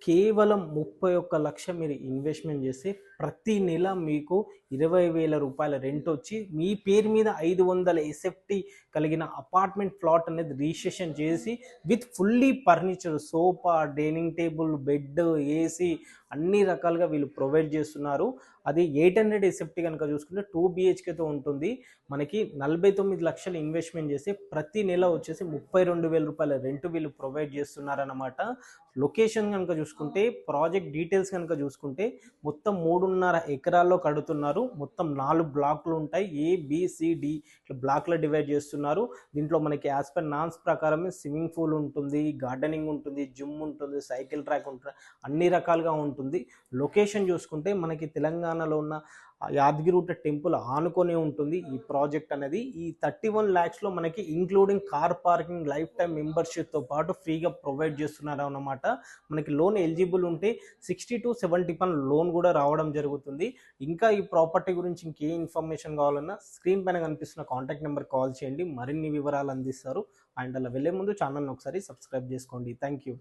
కేవలం 31,00,000 మీరు ఇన్వెస్ట్‌మెంట్ చేస్తే ప్రతి నెల మీకు 20,000 రూపాయల రెంట్ వచ్చి మీ పేరు మీద 500 ఎస్ఎఫ్టీ కలిగిన అపార్ట్మెంట్ ప్లాట్ అనేది రిజిస్ట్రేషన్ చేసి with fully furniture sofa, dining table, bed, AC అన్ని రకాలుగా వీళ్ళు ప్రొవైడ్ చేస్తున్నారు. అది 800 ఎస్ఎఫ్టీ కనుక చూసుకుంటే 2 బిహెచ్కేతో ఉంటుంది. మనకి 49,00,000 ఇన్వెస్ట్‌మెంట్ చేసి ప్రతి నెల వచ్చేసి 32,000 రూపాయల రెంట్ వీళ్ళు ప్రొవైడ్ చేస్తున్నారన్నమాట. లొకేషన్ కనుక చూసుకుంటే ప్రాజెక్ట్ డీటెయిల్స్ కనుక చూసుకుంటే మొత్తం 3.5 ఎకరాల్లో కడుతున్నారు. మొత్తం 4 బ్లాక్లు ఉంటాయి. ABCD ఇట్లా బ్లాక్లో డివైడ్ చేస్తున్నారు. దీంట్లో మనకి యాజ్ పర్ నామ్స్ ప్రకారమే స్విమ్మింగ్ పూల్ ఉంటుంది, గార్డెనింగ్ ఉంటుంది, జిమ్ ఉంటుంది, సైకిల్ ట్రాక్ ఉంటుంది, అన్ని రకాలుగా ఉంటుంది. లొకేషన్ చూసుకుంటే మనకి తెలంగాణలో ఉన్న యాదగిరిగుట్ట టెంపుల్ ఆనుకొని ఉంటుంది ఈ ప్రాజెక్ట్ అనేది. ఈ 31 lakhsలో మనకి including car parking, lifetime మెంబర్షిప్తో పాటు ఫ్రీగా ప్రొవైడ్ చేస్తున్నారు అన్నమాట. మనకి లోన్ ఎలిజిబుల్ ఉంటే 60 to 70% లోన్ కూడా రావడం జరుగుతుంది. ఇంకా ఈ ప్రాపర్టీ గురించి ఇంకే ఇన్ఫర్మేషన్ కావాలన్నా స్క్రీన్ పైన కనిపిస్తున్న కాంటాక్ట్ నెంబర్ కాల్ చేయండి, మరిన్ని వివరాలు అందిస్తారు. అండ్ అలా వెళ్ళే ముందు ఛానల్ని ఒకసారి సబ్స్క్రైబ్ చేసుకోండి. Thank you.